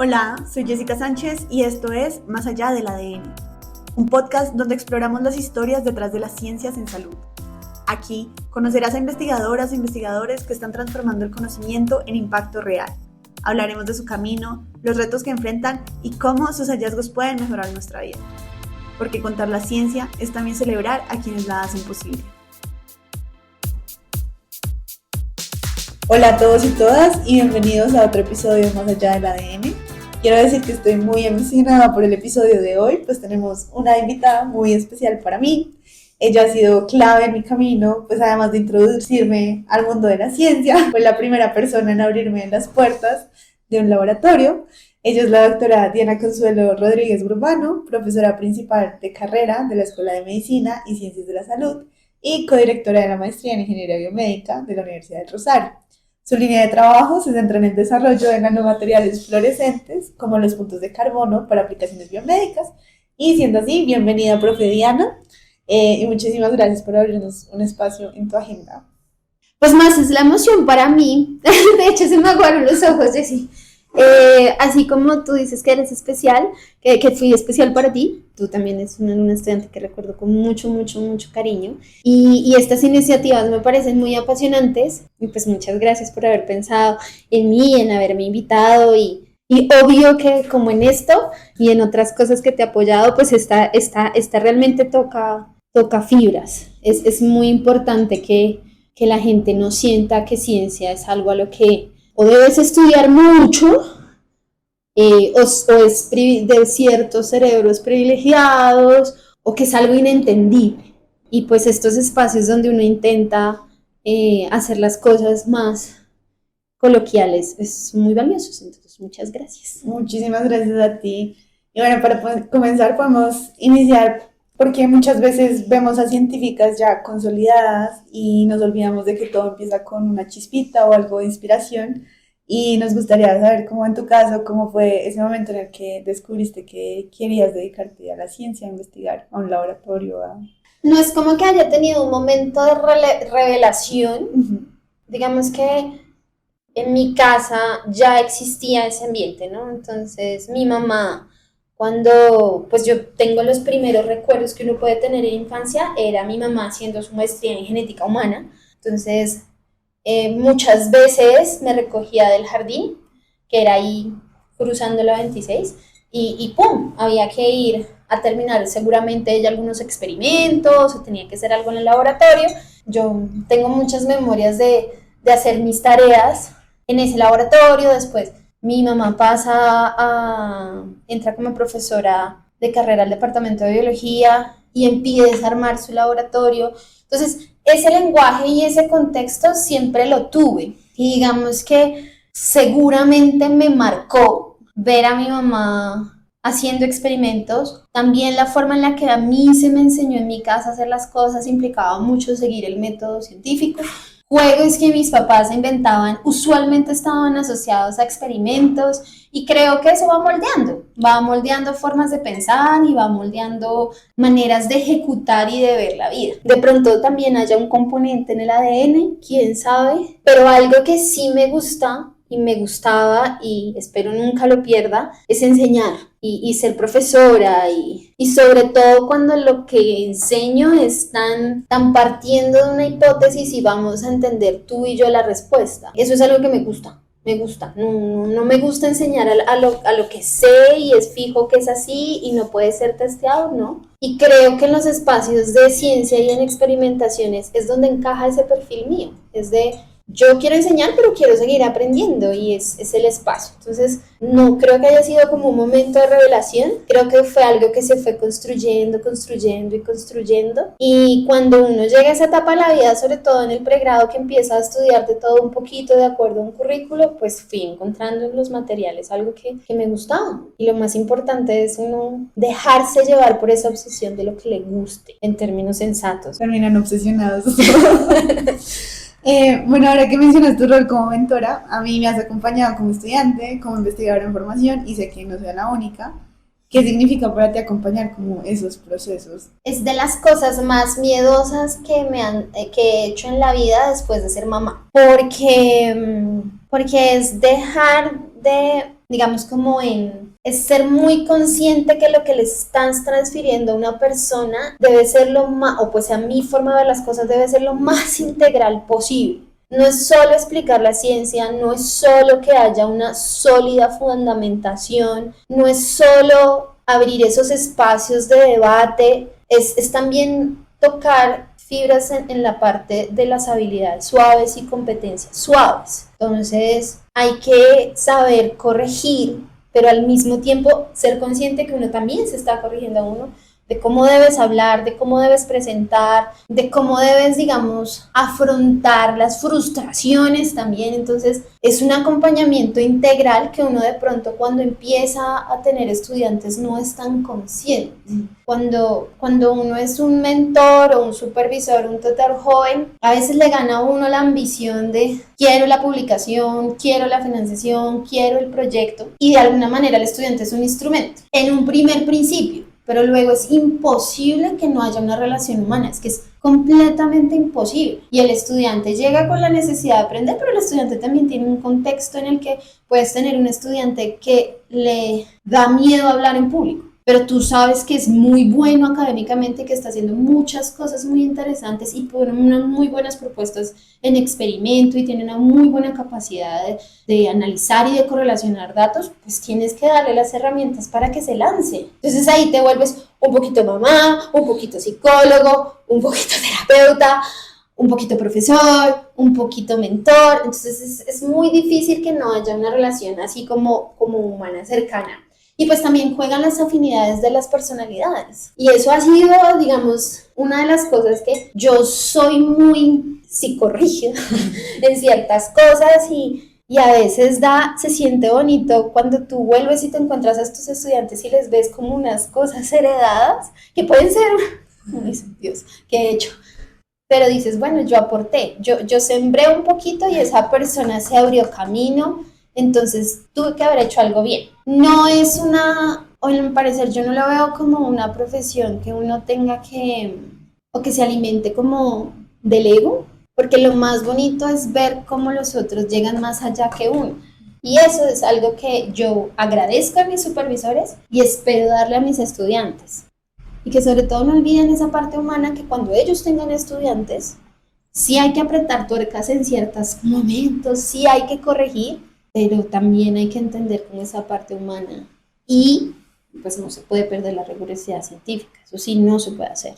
Hola, soy Jessica Sánchez y esto es Más allá del ADN, un podcast donde exploramos las historias detrás de las ciencias en salud. Aquí conocerás a investigadoras e investigadores que están transformando el conocimiento en impacto real. Hablaremos de su camino, los retos que enfrentan y cómo sus hallazgos pueden mejorar nuestra vida. Porque contar la ciencia es también celebrar a quienes la hacen posible. Hola a todos y todas y bienvenidos a otro episodio de Más allá del ADN. Quiero decir que estoy muy emocionada por el episodio de hoy, pues tenemos una invitada muy especial para mí. Ella ha sido clave en mi camino, pues además de introducirme al mundo de la ciencia, fue la primera persona en abrirme las puertas de un laboratorio. Ella es la doctora Diana Consuelo Rodríguez Urbano, profesora principal de carrera de la Escuela de Medicina y Ciencias de la Salud y codirectora de la maestría en Ingeniería Biomédica de la Universidad del Rosario. Su línea de trabajo se centra en el desarrollo de nanomateriales fluorescentes, como los puntos de carbono para aplicaciones biomédicas. Y siendo así, bienvenida, profe Diana, y muchísimas gracias por abrirnos un espacio en tu agenda. Pues más es la emoción para mí. De hecho, se me aguaron los ojos, Jessy. Así como tú dices que eres especial, que fui especial para ti, tú también eres una estudiante que recuerdo con mucho cariño, y estas iniciativas me parecen muy apasionantes, y pues muchas gracias por haber pensado en mí, en haberme invitado, y obvio que como en esto y en otras cosas que te he apoyado, pues esta realmente toca fibras. Es muy importante que la gente no sienta que ciencia es algo a lo que o debes estudiar mucho, o es de ciertos cerebros privilegiados, o que es algo inentendible. Y pues estos espacios donde uno intenta hacer las cosas más coloquiales es muy valiosos. Entonces, muchas gracias. Muchísimas gracias a ti. Y bueno, para comenzar podemos iniciar porque muchas veces vemos a científicas ya consolidadas y nos olvidamos de que todo empieza con una chispita o algo de inspiración, y nos gustaría saber cómo en tu caso, cómo fue ese momento en el que descubriste que querías dedicarte a la ciencia, a investigar, a un laboratorio. No es como que haya tenido un momento de revelación. Digamos que en mi casa ya existía ese ambiente, ¿no? Entonces mi mamá, cuando pues yo tengo los primeros recuerdos que uno puede tener en infancia, era mi mamá haciendo su maestría en genética humana. Entonces muchas veces me recogía del jardín, que era ahí cruzando la 26, y ¡pum! Había que ir a terminar seguramente ella algunos experimentos, o tenía que hacer algo en el laboratorio. Yo tengo muchas memorias de hacer mis tareas en ese laboratorio. Después mi mamá entra como profesora de carrera al departamento de biología y empieza a armar su laboratorio. Entonces, ese lenguaje y ese contexto siempre lo tuve. Y digamos que seguramente me marcó ver a mi mamá haciendo experimentos. También la forma en la que a mí se me enseñó en mi casa a hacer las cosas implicaba mucho seguir el método científico. Juegos que mis papás inventaban usualmente estaban asociados a experimentos, y creo que eso va moldeando formas de pensar y va moldeando maneras de ejecutar y de ver la vida. De pronto también haya un componente en el ADN, quién sabe, pero algo que sí me gusta y me gustaba, y espero nunca lo pierda, es enseñar y ser profesora, y sobre todo cuando lo que enseño es tan partiendo de una hipótesis y vamos a entender tú y yo la respuesta. Eso es algo que me gusta. No me gusta enseñar a lo que sé y es fijo que es así y no puede ser testeado, ¿no? Y creo que en los espacios de ciencia y en experimentaciones es donde encaja ese perfil mío, es de yo quiero enseñar, pero quiero seguir aprendiendo, y es el espacio. Entonces, no creo que haya sido como un momento de revelación, creo que fue algo que se fue construyendo. Y cuando uno llega a esa etapa de la vida, sobre todo en el pregrado, que empieza a estudiar de todo un poquito de acuerdo a un currículo, pues fui encontrando en los materiales algo que me gustaba. Y lo más importante es uno dejarse llevar por esa obsesión de lo que le guste, en términos sensatos. Terminan obsesionados. Bueno, ahora que mencionas tu rol como mentora, a mí me has acompañado como estudiante, como investigadora en formación, y sé que no soy la única. ¿Qué significa para ti acompañar como esos procesos? Es de las cosas más miedosas que he hecho en la vida después de ser mamá, porque es dejar de digamos como es ser muy consciente que lo que le estás transfiriendo a una persona debe ser lo más, o pues a mi forma de ver las cosas, debe ser lo más integral posible. No es solo explicar la ciencia, no es solo que haya una sólida fundamentación, no es solo abrir esos espacios de debate, es también tocar fibras en la parte de las habilidades suaves y competencias suaves. Entonces hay que saber corregir, pero al mismo tiempo ser consciente que uno también se está corrigiendo a uno, de cómo debes hablar, de cómo debes presentar, de cómo debes, digamos, afrontar las frustraciones también. Entonces, es un acompañamiento integral que uno de pronto cuando empieza a tener estudiantes no es tan consciente. Cuando uno es un mentor o un supervisor, un tutor joven, a veces le gana a uno la ambición de quiero la publicación, quiero la financiación, quiero el proyecto, y de alguna manera el estudiante es un instrumento en un primer principio. Pero luego es imposible que no haya una relación humana, es que es completamente imposible. Y el estudiante llega con la necesidad de aprender, pero el estudiante también tiene un contexto en el que puedes tener un estudiante que le da miedo hablar en público, pero tú sabes que es muy bueno académicamente, que está haciendo muchas cosas muy interesantes y pone unas muy buenas propuestas en experimento y tiene una muy buena capacidad de analizar y de correlacionar datos, pues tienes que darle las herramientas para que se lance. Entonces ahí te vuelves un poquito mamá, un poquito psicólogo, un poquito terapeuta, un poquito profesor, un poquito mentor. Entonces es muy difícil que no haya una relación así como humana cercana. Y pues también juegan las afinidades de las personalidades. Y eso ha sido, digamos, una de las cosas que yo soy muy psicorrígida en ciertas cosas y a veces se siente bonito cuando tú vuelves y te encuentras a estos estudiantes y les ves como unas cosas heredadas que pueden ser, Dios, ¿qué he hecho? Pero dices, bueno, yo aporté, yo sembré un poquito y esa persona se abrió camino. Entonces tuve que haber hecho algo bien. No es o en mi parecer yo no lo veo como una profesión que uno tenga o que se alimente como del ego, porque lo más bonito es ver cómo los otros llegan más allá que uno. Y eso es algo que yo agradezco a mis supervisores y espero darle a mis estudiantes. Y que sobre todo no olviden esa parte humana, que cuando ellos tengan estudiantes, sí hay que apretar tuercas en ciertos momentos, sí hay que corregir, pero también hay que entender con esa parte humana y pues no se puede perder la rigurosidad científica, eso sí no se puede hacer.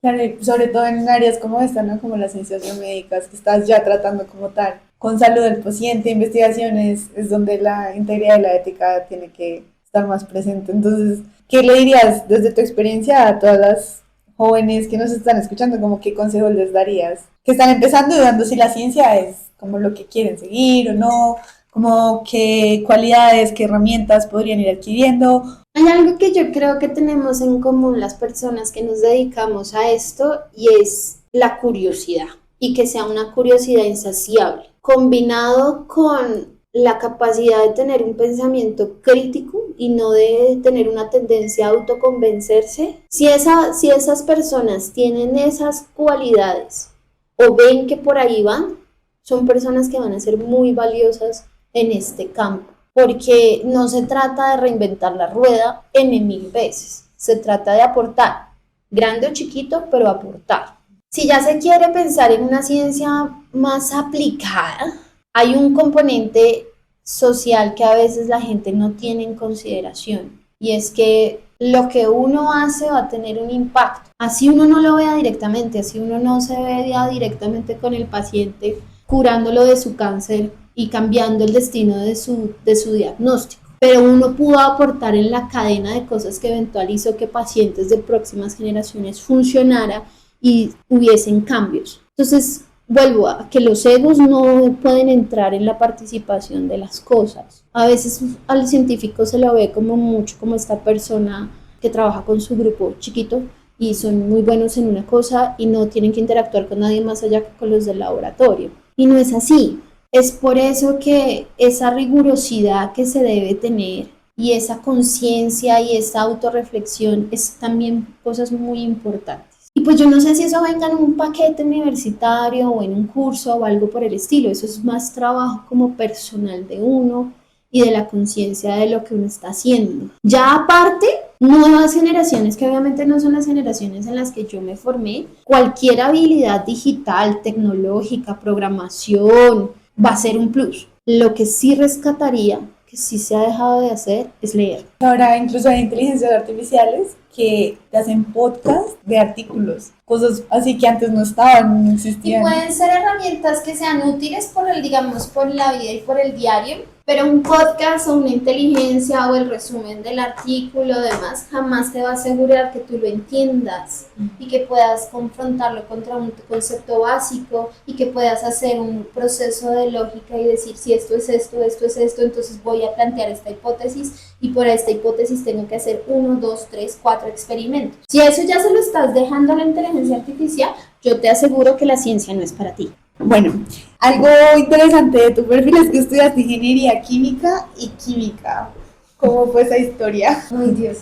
Claro, y sobre todo en áreas como esta, ¿no? Como las ciencias biomédicas, que estás ya tratando como tal, con salud del paciente, investigaciones, es donde la integridad y la ética tiene que estar más presente. Entonces, ¿qué le dirías desde tu experiencia a todas las jóvenes que nos están escuchando? Como qué consejos les darías? Que están empezando y dudando si la ciencia es como lo que quieren seguir o no, como qué cualidades, qué herramientas podrían ir adquiriendo. Hay algo que yo creo que tenemos en común las personas que nos dedicamos a esto y es la curiosidad, y que sea una curiosidad insaciable, combinado con la capacidad de tener un pensamiento crítico y no de tener una tendencia a autoconvencerse. Si esas personas tienen esas cualidades o ven que por ahí van, son personas que van a ser muy valiosas en este campo, porque no se trata de reinventar la rueda N 1000 veces, se trata de aportar, grande o chiquito, pero aportar. Si ya se quiere pensar en una ciencia más aplicada, hay un componente social que a veces la gente no tiene en consideración, y es que lo que uno hace va a tener un impacto, así uno no lo vea directamente, así uno no se vea directamente con el paciente curándolo de su cáncer y cambiando el destino de su diagnóstico, pero uno pudo aportar en la cadena de cosas que eventual hizo que pacientes de próximas generaciones funcionara y hubiesen cambios. Entonces, vuelvo a que los egos no pueden entrar en la participación de las cosas. A veces al científico se lo ve como mucho como esta persona que trabaja con su grupo chiquito y son muy buenos en una cosa y no tienen que interactuar con nadie más allá que con los del laboratorio. Y no es así. Es por eso que esa rigurosidad que se debe tener y esa conciencia y esa autorreflexión es también cosas muy importantes. Y pues yo no sé si eso venga en un paquete universitario o en un curso o algo por el estilo, eso es más trabajo como personal de uno y de la conciencia de lo que uno está haciendo. Ya aparte, nuevas generaciones, que obviamente no son las generaciones en las que yo me formé, cualquier habilidad digital, tecnológica, programación, va a ser un plus. Lo que sí rescataría, que sí se ha dejado de hacer, es leer. Ahora incluso hay inteligencias artificiales que te hacen podcast de artículos, cosas así que antes no estaban, no Y existían. pueden ser herramientas que sean útiles por el, digamos, por la vida y por el diario, pero un podcast o una inteligencia o el resumen del artículo o demás jamás te va a asegurar que tú lo entiendas y que puedas confrontarlo contra un concepto básico y que puedas hacer un proceso de lógica y decir si esto es esto, esto es esto, entonces voy a plantear esta hipótesis y por esta hipótesis tengo que hacer 1, 2, 3, 4 experimentos. Si eso ya se lo estás dejando a la inteligencia artificial, yo te aseguro que la ciencia no es para ti. Bueno, algo interesante de tu perfil es que estudiaste ingeniería química y química. ¿Cómo fue esa historia? Ay, Dios.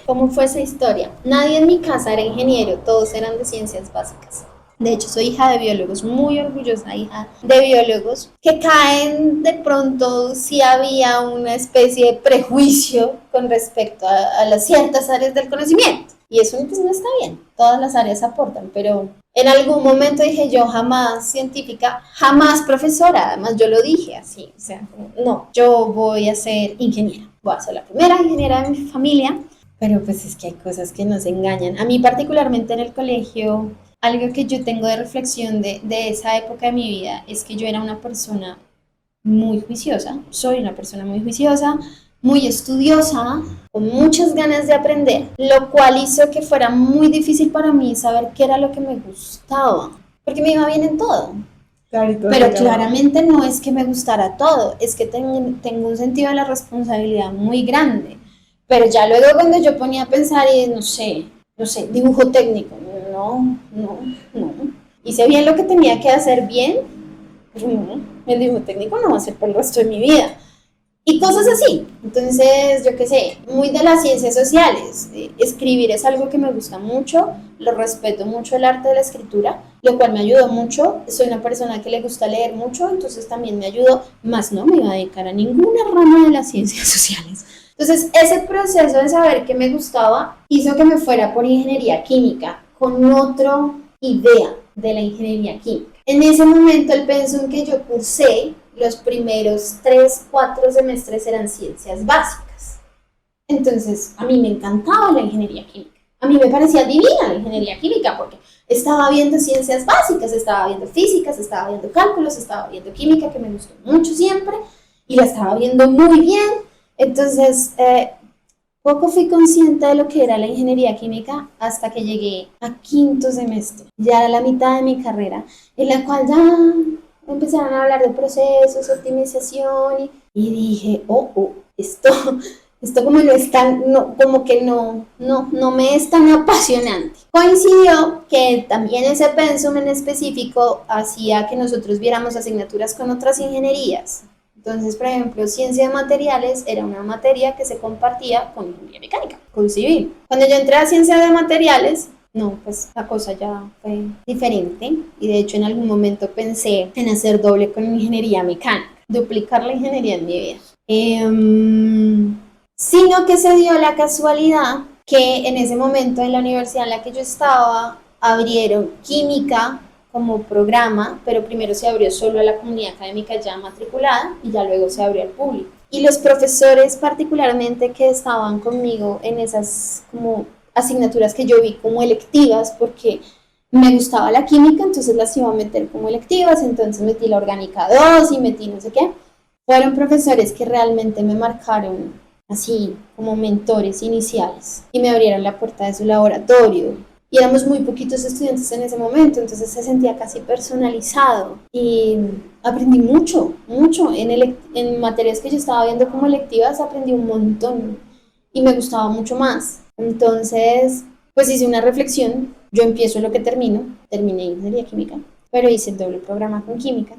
¿Cómo fue esa historia? Nadie en mi casa era ingeniero, todos eran de ciencias básicas. De hecho, soy hija de biólogos, muy orgullosa hija de biólogos, que caen de pronto si había una especie de prejuicio con respecto a las ciertas áreas del conocimiento. Y eso pues, no está bien, todas las áreas aportan, pero en algún momento dije yo jamás científica, jamás profesora, además yo lo dije así, o sea, no, yo voy a ser ingeniera, voy a ser la primera ingeniera de mi familia, pero pues es que hay cosas que nos engañan. A mí particularmente en el colegio, algo que yo tengo de reflexión de esa época de mi vida es que yo era una persona muy juiciosa, soy una persona muy juiciosa, muy estudiosa, con muchas ganas de aprender, lo cual hizo que fuera muy difícil para mí saber qué era lo que me gustaba, porque me iba bien en todo. Claro, Pero claramente no es que me gustara todo, es que tengo un sentido de la responsabilidad muy grande. Pero ya luego cuando yo ponía a pensar y no sé, dibujo técnico, no. Hice bien lo que tenía que hacer bien, pero no, el dibujo técnico no va a ser por el resto de mi vida. Y cosas así. Entonces, yo qué sé, muy de las ciencias sociales. Escribir es algo que me gusta mucho, lo respeto mucho el arte de la escritura, lo cual me ayudó mucho. Soy una persona que le gusta leer mucho, entonces también me ayudó, más no me iba a dedicar a ninguna rama de las ciencias sociales. Entonces, ese proceso de saber qué me gustaba hizo que me fuera por ingeniería química, con otra idea de la ingeniería química. En ese momento, el pensum que yo cursé, los primeros 3, 4 semestres eran ciencias básicas. Entonces, a mí me encantaba la ingeniería química. A mí me parecía divina la ingeniería química porque estaba viendo ciencias básicas, estaba viendo físicas, estaba viendo cálculos, estaba viendo química, que me gustó mucho siempre, y la estaba viendo muy bien. Entonces, poco fui consciente de lo que era la ingeniería química hasta que llegué a 5º semestre. Ya era la mitad de mi carrera, en la cual ya empezaron a hablar de procesos, optimización, y dije, esto como no es tan, no, como que no me es tan apasionante. Coincidió que también ese pensum en específico hacía que nosotros viéramos asignaturas con otras ingenierías. Entonces, por ejemplo, ciencia de materiales era una materia que se compartía con ingeniería mecánica, con civil. Cuando yo entré a ciencia de materiales, no, pues la cosa ya fue diferente y de hecho en algún momento pensé en hacer doble con ingeniería mecánica, duplicar la ingeniería en mi vida. Sino que se dio la casualidad que en ese momento en la universidad en la que yo estaba abrieron química como programa, pero primero se abrió solo a la comunidad académica ya matriculada y ya luego se abrió al público. Y los profesores particularmente que estaban conmigo en esas como asignaturas que yo vi como electivas porque me gustaba la química, entonces las iba a meter como electivas, entonces metí la orgánica 2 y metí no sé qué. Fueron profesores que realmente me marcaron así como mentores iniciales y me abrieron la puerta de su laboratorio. Y éramos muy poquitos estudiantes en ese momento, entonces se sentía casi personalizado y aprendí mucho en materias que yo estaba viendo como electivas, aprendí un montón y me gustaba mucho más. Entonces, pues hice una reflexión, yo empiezo lo que terminé ingeniería química, pero hice el doble programa con química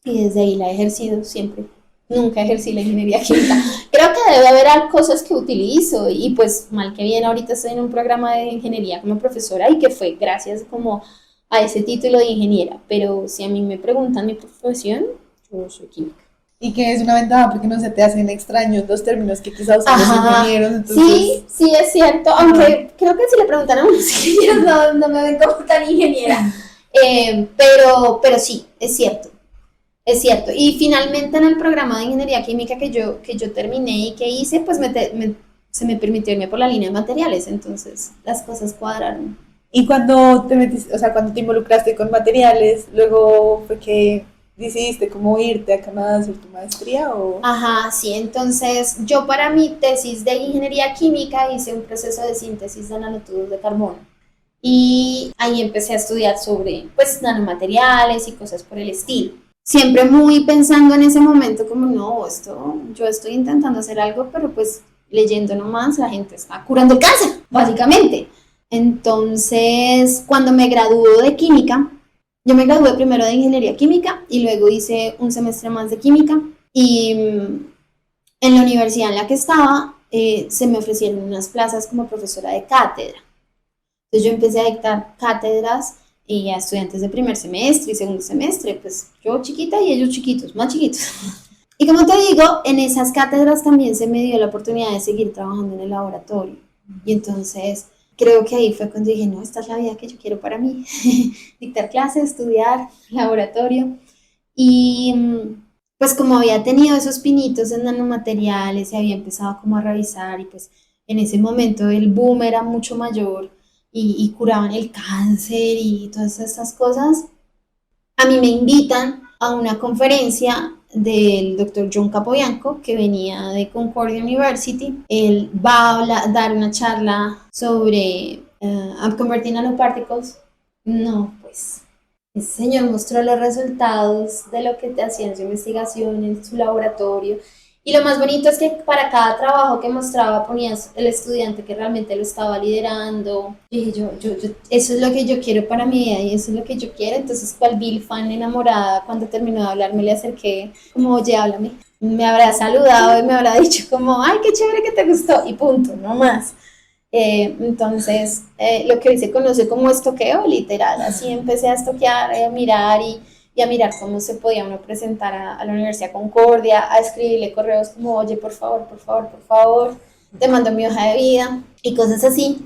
y desde ahí la he ejercido siempre. Nunca ejercí la ingeniería química. Creo que debe haber cosas que utilizo y pues mal que bien ahorita estoy en un programa de ingeniería como profesora y que fue gracias como a ese título de ingeniera, pero si a mí me preguntan mi profesión, yo soy química. Y que es una ventaja porque no se te hacen extraños los términos que quizás usan los Ajá. ingenieros. Entonces, Sí, sí, es cierto, aunque creo que si le preguntan a unos ingenieros no me ven como tan ingeniera. Pero sí, es cierto. Es cierto. Y finalmente en el programa de ingeniería química que yo terminé y que hice, pues se me permitió irme por la línea de materiales, entonces las cosas cuadraron. y cuando te metiste, o sea, cuando te involucraste con materiales, luego fue que decidiste cómo irte a Canadá a hacer tu maestría o... Ajá, sí, entonces yo para mi tesis de ingeniería química hice un proceso de síntesis de nanotubos de carbono y ahí empecé a estudiar sobre pues nanomateriales y cosas por el estilo. Siempre muy pensando en ese momento como no, yo estoy intentando hacer algo, pero pues leyendo nomás la gente está curando el cáncer, básicamente. Entonces, cuando me graduó de química, yo me gradué primero de ingeniería química y luego hice un semestre más de química y en la universidad en la que estaba se me ofrecieron unas plazas como profesora de cátedra. Entonces yo empecé a dictar cátedras y a estudiantes de primer semestre y segundo semestre, pues yo chiquita y ellos chiquitos, más chiquitos. Y como te digo, en esas cátedras también se me dio la oportunidad de seguir trabajando en el laboratorio. Y entonces creo que ahí fue cuando dije, no, esta es la vida que yo quiero para mí. Dictar clases, estudiar, laboratorio. Y pues como había tenido esos pinitos en nanomateriales y había empezado como a revisar y pues en ese momento el boom era mucho mayor y curaban el cáncer y todas esas cosas, a mí me invitan a una conferencia del doctor John Capobianco, que venía de Concordia University. Él va a dar una charla sobre Converting Nanoparticles. No, pues ese señor mostró los resultados de lo que te hacía en su investigación, en su laboratorio. Y lo más bonito es que para cada trabajo que mostraba ponías el estudiante que realmente lo estaba liderando. Y dije, eso es lo que yo quiero para mi vida y eso es lo que yo quiero. Entonces, cual Bill fan enamorada, cuando terminó de hablar, me le acerqué como, oye, háblame. Me habrá saludado y me habrá dicho como, ay, qué chévere que te gustó y punto, no más. Entonces, lo que hoy se conoce como estoqueo, literal, así empecé a estoquear, a mirar y a mirar cómo se podía uno presentar a la Universidad Concordia, a escribirle correos como, oye, por favor, por favor, por favor, te mando mi hoja de vida y cosas así.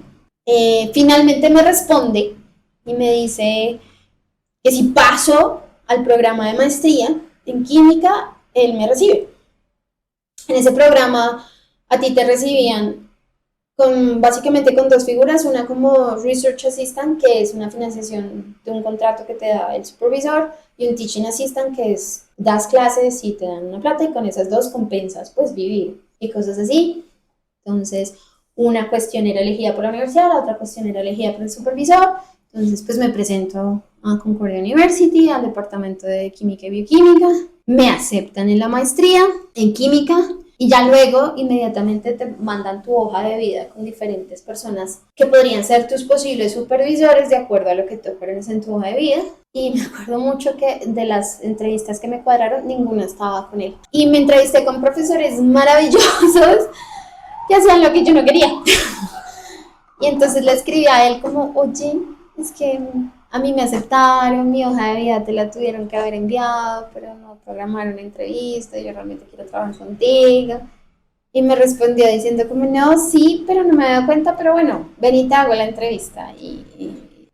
Finalmente me responde y me dice que si paso al programa de maestría en química, él me recibe. En ese programa a ti te recibían básicamente con dos figuras, una como Research Assistant, que es una financiación de un contrato que te da el supervisor, y un Teaching Assistant, que es, das clases y te dan una plata, y con esas dos compensas, pues, vivir y cosas así. Entonces, una cuestión era elegida por la universidad, la otra cuestión era elegida por el supervisor. Entonces, pues, me presento a Concordia University, al departamento de Química y Bioquímica, me aceptan en la maestría en Química, y ya luego inmediatamente te mandan tu hoja de vida con diferentes personas que podrían ser tus posibles supervisores de acuerdo a lo que tú pones en tu hoja de vida. Y me acuerdo mucho que de las entrevistas que me cuadraron, ninguna estaba con él. Y me entrevisté con profesores maravillosos que hacían lo que yo no quería. Y entonces le escribí a él como, oye, es que a mí me aceptaron, mi hoja de vida te la tuvieron que haber enviado, pero no programaron una entrevista, yo realmente quiero trabajar contigo. Y me respondió diciendo como, no, sí, pero no me he dado cuenta, pero bueno, ven y te hago la entrevista. Y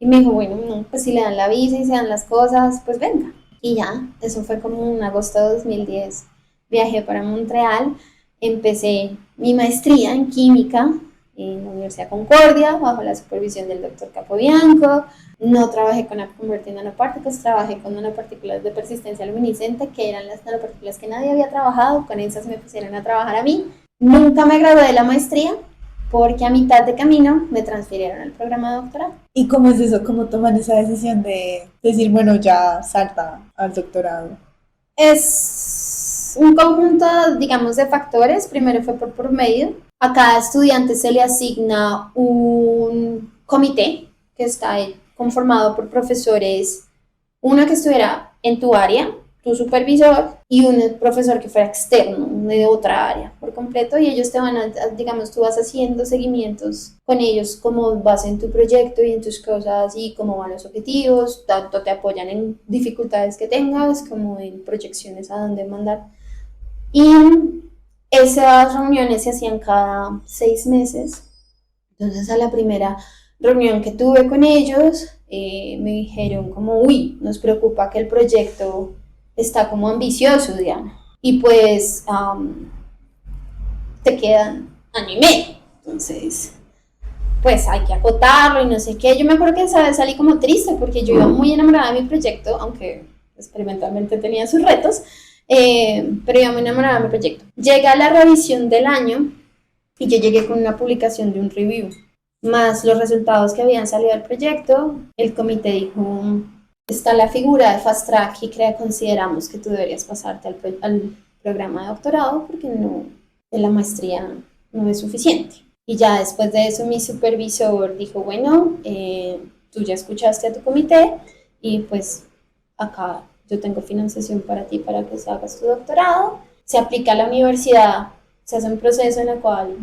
me dijo, bueno, no, pues si le dan la visa y se dan las cosas, pues venga. Y ya, eso fue como en agosto de 2010. Viajé para Montreal, empecé mi maestría en química en la Universidad Concordia, bajo la supervisión del doctor Capobianco. No trabajé con Converting Nanoparticles, trabajé con nanopartículas de persistencia luminiscente, que eran las nanopartículas que nadie había trabajado, con esas me pusieron a trabajar a mí. Nunca me gradué de la maestría, porque a mitad de camino me transfirieron al programa de doctorado. ¿Y cómo es eso? ¿Cómo toman esa decisión de decir, bueno, ya salta al doctorado? Es un conjunto, digamos, de factores. Primero fue por promedio. A cada estudiante se le asigna un comité que está conformado por profesores, uno que estuviera en tu área, tu supervisor, y un profesor que fuera externo, de otra área por completo, y ellos te van a, digamos, tú vas haciendo seguimientos con ellos, cómo vas en tu proyecto y en tus cosas y cómo van los objetivos, tanto te apoyan en dificultades que tengas como en proyecciones a dónde mandar Y esas reuniones se hacían cada 6 meses. Entonces a la primera reunión que tuve con ellos, me dijeron como, uy, nos preocupa que el proyecto está como ambicioso, Diana. Y pues te quedan año y medio. Entonces, pues hay que acotarlo y no sé qué. Yo me acuerdo que salí como triste porque yo iba muy enamorada de mi proyecto, aunque experimentalmente tenía sus retos, pero iba muy enamorada de mi proyecto. Llega la revisión del año y yo llegué con una publicación de un review, más los resultados que habían salido del proyecto. El comité dijo, está la figura de Fast Track y consideramos que tú deberías pasarte al programa de doctorado porque no, en la maestría no es suficiente. Y ya después de eso mi supervisor dijo, bueno, tú ya escuchaste a tu comité y pues acá yo tengo financiación para ti para que hagas tu doctorado. Se aplica a la universidad, se hace un proceso en el cual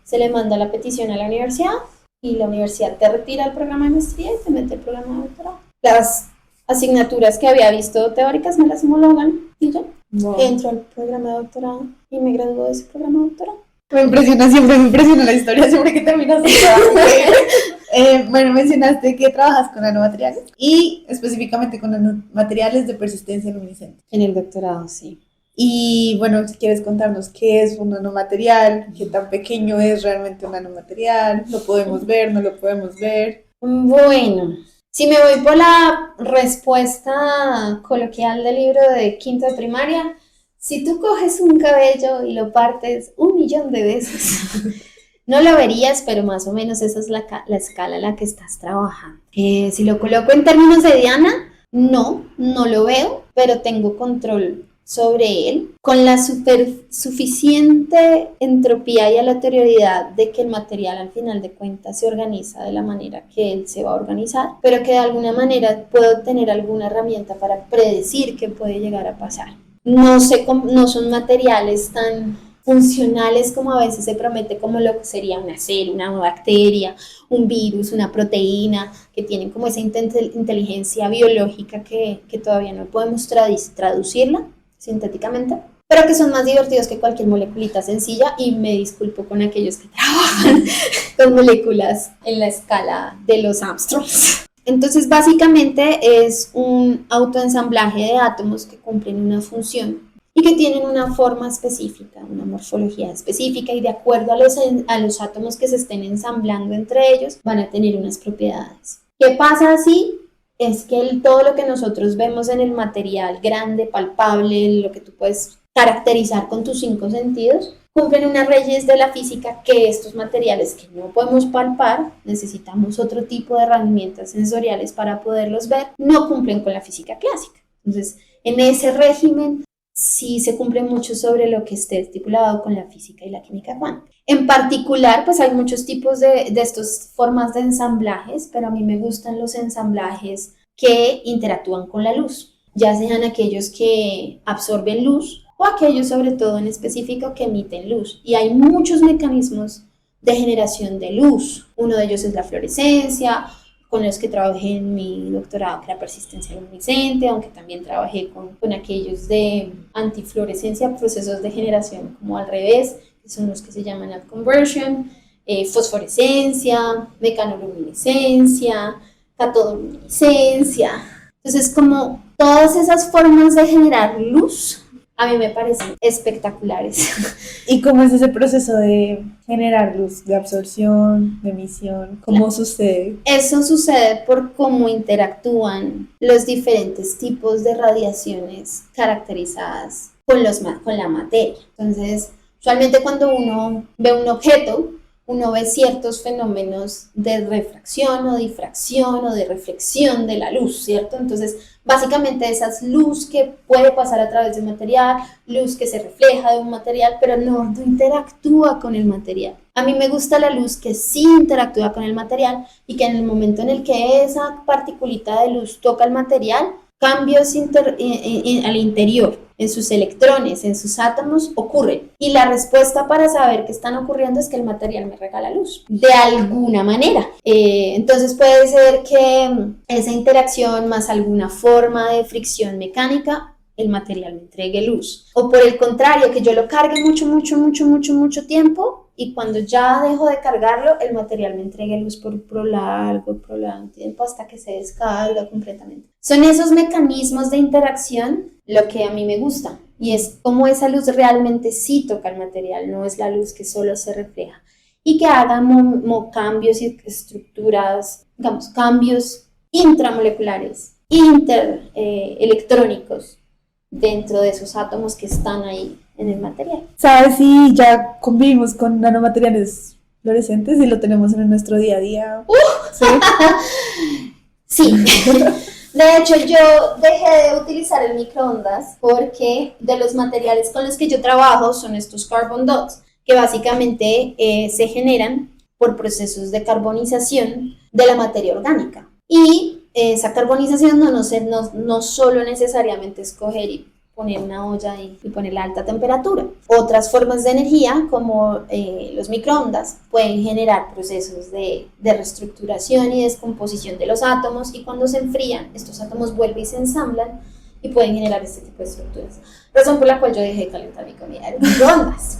se le manda la petición a la universidad y la universidad te retira el programa de maestría y te mete el programa de doctorado. Las asignaturas que había visto teóricas me las homologan y ya entro al programa de doctorado y me graduó de ese programa de doctorado. Siempre me impresiona la historia, siempre que terminas de bueno, mencionaste que trabajas con nanomateriales y específicamente con nanomateriales de persistencia luminiscente. En el doctorado, sí. Y bueno, si quieres contarnos qué es un nanomaterial, qué tan pequeño es realmente un nanomaterial, lo podemos ver, no lo podemos ver. Bueno, si me voy por la respuesta coloquial del libro de quinto de primaria, si tú coges un cabello y lo partes 1.000.000 de veces, no lo verías, pero más o menos esa es la escala en la que estás trabajando. Si lo coloco en términos de Diana, no lo veo, pero tengo control sobre él, con la suficiente entropía y aleatoriedad de que el material al final de cuentas se organiza de la manera que él se va a organizar, pero que de alguna manera puedo tener alguna herramienta para predecir qué puede llegar a pasar. No son materiales tan funcionales como a veces se promete, como lo que sería una célula, una bacteria, un virus, una proteína, que tienen como esa inteligencia biológica que todavía no podemos traducirla sintéticamente, pero que son más divertidos que cualquier moleculita sencilla, y me disculpo con aquellos que trabajan con moléculas en la escala de los Armstrongs. Entonces, básicamente es un autoensamblaje de átomos que cumplen una función y que tienen una forma específica, una morfología específica, y de acuerdo a los átomos que se estén ensamblando entre ellos, van a tener unas propiedades. ¿Qué pasa así? Es que todo lo que nosotros vemos en el material grande, palpable, lo que tú puedes caracterizar con tus 5 sentidos, cumplen unas leyes de la física que estos materiales que no podemos palpar, necesitamos otro tipo de herramientas sensoriales para poderlos ver, no cumplen con la física clásica. Entonces, en ese régimen sí se cumple mucho sobre lo que esté estipulado con la física y la química cuántica. En particular, pues hay muchos tipos de estas formas de ensamblajes, pero a mí me gustan los ensamblajes que interactúan con la luz, ya sean aquellos que absorben luz o aquellos, sobre todo en específico, que emiten luz. Y hay muchos mecanismos de generación de luz. Uno de ellos es la fluorescencia, con los que trabajé en mi doctorado, que era persistencia luminiscente, aunque también trabajé con aquellos de antifluorescencia, procesos de generación como al revés, que son los que se llaman upconversion, fosforescencia, mecanoluminiscencia, catodoluminiscencia. Entonces, como todas esas formas de generar luz, a mí me parecen espectaculares. ¿Y cómo es ese proceso de generar luz, de absorción, de emisión? ¿Cómo sucede? Eso sucede por cómo interactúan los diferentes tipos de radiaciones caracterizadas con la materia. Entonces, usualmente cuando uno ve un objeto, uno ve ciertos fenómenos de refracción o difracción o de reflexión de la luz, ¿cierto? Entonces, básicamente esa es luz que puede pasar a través de un material, luz que se refleja de un material, pero no interactúa con el material. A mí me gusta la luz que sí interactúa con el material y que en el momento en el que esa particulita de luz toca el material, cambios al interior, en sus electrones, en sus átomos, ocurren. Y la respuesta para saber qué están ocurriendo es que el material me regala luz, de alguna manera. Entonces puede ser que esa interacción más alguna forma de fricción mecánica el material me entregue luz. O por el contrario, que yo lo cargue mucho tiempo y cuando ya dejo de cargarlo, el material me entregue luz por un prolongado tiempo hasta que se descarga completamente. Son esos mecanismos de interacción lo que a mí me gusta y es cómo esa luz realmente sí toca el material, no es la luz que solo se refleja y que haga cambios y estructuras, digamos, cambios intramoleculares, electrónicos dentro de esos átomos que están ahí en el material. ¿Sabes si ya convivimos con nanomateriales fluorescentes y lo tenemos en nuestro día a día? Sí. De hecho, yo dejé de utilizar el microondas porque de los materiales con los que yo trabajo son estos carbon dots, que básicamente se generan por procesos de carbonización de la materia orgánica. Y esa carbonización no solo necesariamente es coger y poner una olla y ponerla a alta temperatura. Otras formas de energía, como los microondas, pueden generar procesos de reestructuración y descomposición de los átomos, y cuando se enfrían, estos átomos vuelven y se ensamblan y pueden generar este tipo de estructuras. Razón por la cual yo dejé de calentar mi comida en microondas.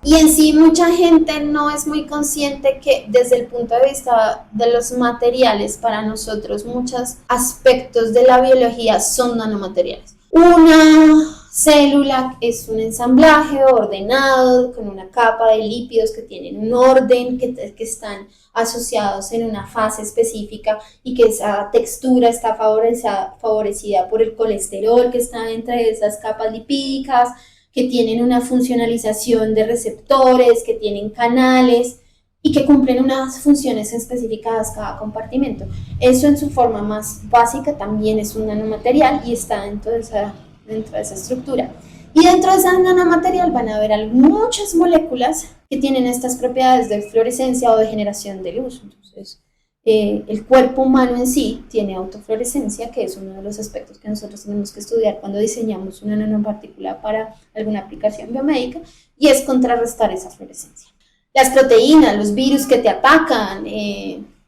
Y en sí mucha gente no es muy consciente que desde el punto de vista de los materiales, para nosotros muchos aspectos de la biología son nanomateriales. Una célula es un ensamblaje ordenado con una capa de lípidos que tienen un orden, que están asociados en una fase específica y que esa textura está favorecida por el colesterol que está entre esas capas lipídicas, que tienen una funcionalización de receptores, que tienen canales y que cumplen unas funciones específicas cada compartimento. Eso en su forma más básica también es un nanomaterial y está dentro de esa estructura. Y dentro de ese nanomaterial van a haber muchas moléculas que tienen estas propiedades de fluorescencia o de generación de luz. Entonces, el cuerpo humano en sí tiene autofluorescencia, que es uno de los aspectos que nosotros tenemos que estudiar cuando diseñamos una nanopartícula para alguna aplicación biomédica, y es contrarrestar esa fluorescencia. Las proteínas, los virus que te atacan,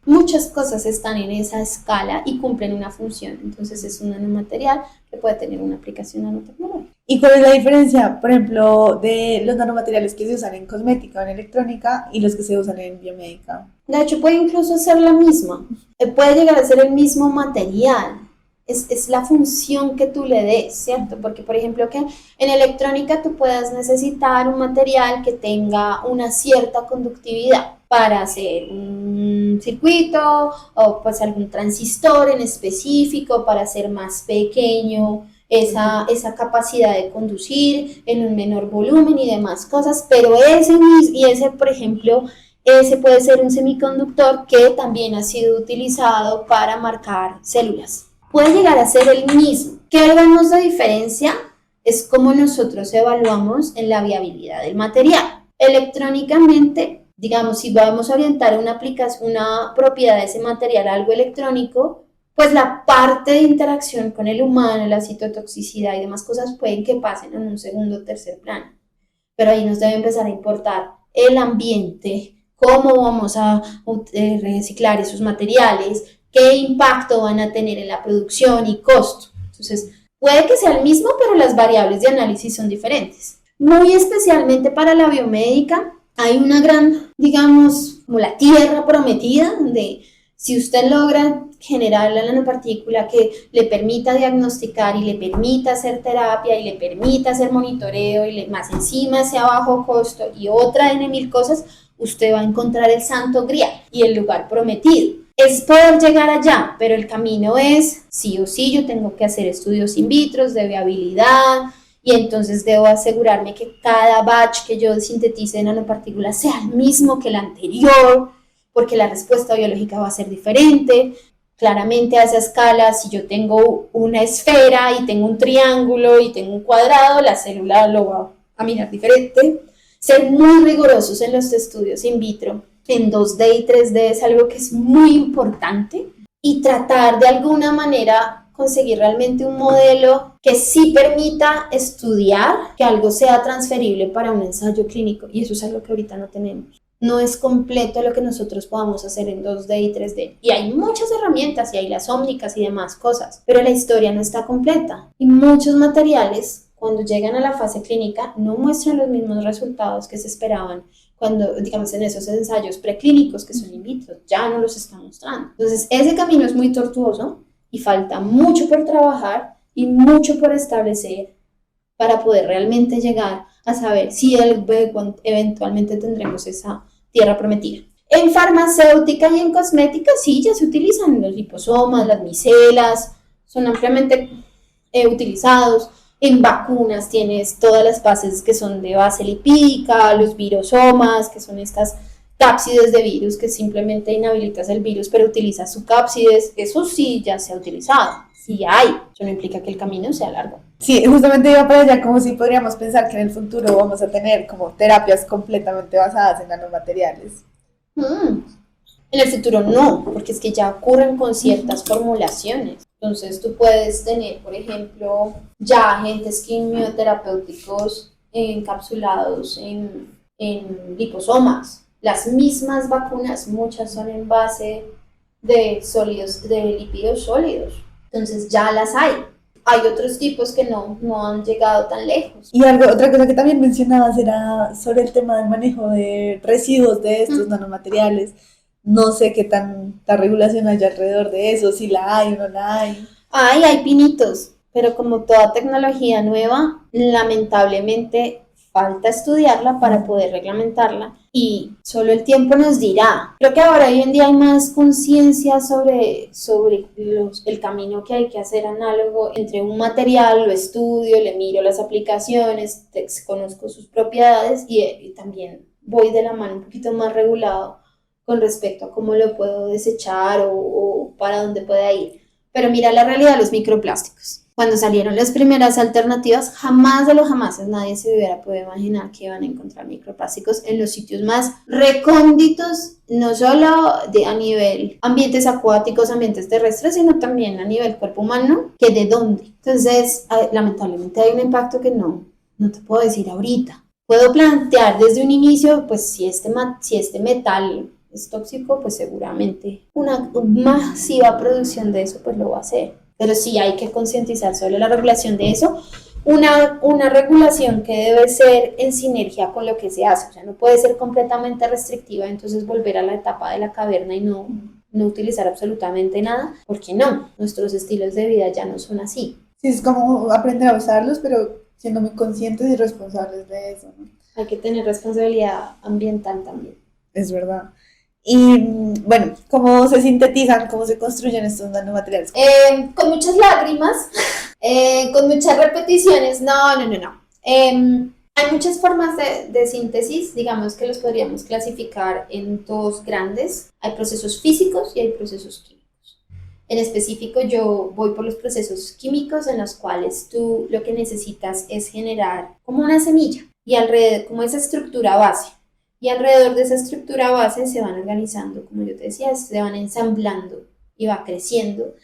muchas cosas están en esa escala y cumplen una función. Entonces es un nanomaterial que puede tener una aplicación nanotecnológica. ¿Y cuál es la diferencia, por ejemplo, de los nanomateriales que se usan en cosmética o en electrónica y los que se usan en biomédica? De hecho, puede incluso ser la misma. Puede llegar a ser el mismo material. Es la función que tú le des, ¿cierto? Porque, por ejemplo, que en electrónica tú puedas necesitar un material que tenga una cierta conductividad para hacer un circuito o pues algún transistor en específico para hacer más pequeño esa capacidad de conducir en un menor volumen y demás cosas, pero ese, por ejemplo, ese puede ser un semiconductor que también ha sido utilizado para marcar células. Puede llegar a ser el mismo. ¿Qué vemos de diferencia? Es cómo nosotros evaluamos en la viabilidad del material. Electrónicamente, digamos, si vamos a orientar una propiedad de ese material a algo electrónico, pues la parte de interacción con el humano, la citotoxicidad y demás cosas pueden que pasen en un segundo o tercer plano. Pero ahí nos debe empezar a importar el ambiente, cómo vamos a reciclar esos materiales, qué impacto van a tener en la producción y costo. Entonces, puede que sea el mismo, pero las variables de análisis son diferentes. Muy especialmente para la biomédica, hay una gran, digamos, como la tierra prometida, donde si usted logra generar la nanopartícula que le permita diagnosticar y le permita hacer terapia y le permita hacer monitoreo y más encima sea bajo costo y otra N mil cosas, usted va a encontrar el santo grial y el lugar prometido. Es poder llegar allá, pero el camino es, sí o sí, yo tengo que hacer estudios in vitro de viabilidad y entonces debo asegurarme que cada batch que yo sintetice de nanopartículas sea el mismo que el anterior, porque la respuesta biológica va a ser diferente. Claramente a esa escala, si yo tengo una esfera y tengo un triángulo y tengo un cuadrado, la célula lo va a mirar diferente. Ser muy rigurosos en los estudios in vitro, en 2D y 3D es algo que es muy importante, y tratar de alguna manera conseguir realmente un modelo que sí permita estudiar que algo sea transferible para un ensayo clínico, y eso es algo que ahorita no tenemos. no es completo lo que nosotros podamos hacer en 2D y 3D. Y hay muchas herramientas, y hay las ómnicas y demás cosas, pero la historia no está completa. Y muchos materiales, cuando llegan a la fase clínica, no muestran los mismos resultados que se esperaban cuando, digamos, en esos ensayos preclínicos que son in vitro, ya no los están mostrando. Entonces, ese camino es muy tortuoso y falta mucho por trabajar y mucho por establecer para poder realmente llegar a saber si eventualmente tendremos esa tierra prometida. En farmacéutica y en cosmética sí, ya se utilizan los liposomas, las micelas, son ampliamente utilizados. En vacunas tienes todas las bases que son de base lipídica, los virosomas, que son estas cápsides de virus que simplemente inhabilitas el virus, pero utilizas su cápsides. Eso sí ya se ha utilizado, sí hay. Eso no implica que el camino sea largo. Sí, justamente iba para allá, como si podríamos pensar que en el futuro vamos a tener como terapias completamente basadas en nanomateriales. En el futuro no, porque es que ya ocurren con ciertas formulaciones. Entonces tú puedes tener, por ejemplo, ya agentes quimioterapéuticos encapsulados en liposomas. Las mismas vacunas, muchas son en base de sólidos, de lípidos sólidos. Entonces ya las hay. Hay otros tipos que no han llegado tan lejos. Y otra cosa que también mencionabas era sobre el tema del manejo de residuos de estos nanomateriales. No sé qué tanta regulación hay alrededor de eso, si la hay o no la hay. Hay pinitos, pero como toda tecnología nueva, lamentablemente falta estudiarla para poder reglamentarla y solo el tiempo nos dirá. Creo que ahora hoy en día hay más conciencia sobre el camino que hay que hacer análogo entre un material, lo estudio, le miro las aplicaciones, conozco sus propiedades y también voy de la mano un poquito más regulado con respecto a cómo lo puedo desechar o para dónde pueda ir. Pero mira la realidad de los microplásticos. Cuando salieron las primeras alternativas, jamás de los jamases nadie se hubiera podido imaginar que iban a encontrar microplásticos en los sitios más recónditos, no solo a nivel ambientes acuáticos, ambientes terrestres, sino también a nivel cuerpo humano, que de dónde. Entonces, lamentablemente hay un impacto que no te puedo decir ahorita. Puedo plantear desde un inicio, pues si este metal es tóxico, pues seguramente una masiva producción de eso pues lo va a hacer. Pero sí hay que concientizar sobre la regulación de eso, una regulación que debe ser en sinergia con lo que se hace, o sea, no puede ser completamente restrictiva, entonces volver a la etapa de la caverna y no utilizar absolutamente nada, porque no, nuestros estilos de vida ya no son así. Sí, es como aprender a usarlos, pero siendo muy conscientes y responsables de eso, ¿no? Hay que tener responsabilidad ambiental también. Es verdad. Y bueno, ¿cómo se sintetizan, cómo se construyen estos nanomateriales? Con muchas lágrimas, con muchas repeticiones, no. Hay muchas formas de síntesis, digamos que los podríamos clasificar en dos grandes. Hay procesos físicos y hay procesos químicos. En específico, yo voy por los procesos químicos en los cuales tú lo que necesitas es generar como una semilla y alrededor, como esa estructura base. Y alrededor de esa estructura base se van organizando, como yo te decía, se van ensamblando y va creciendo.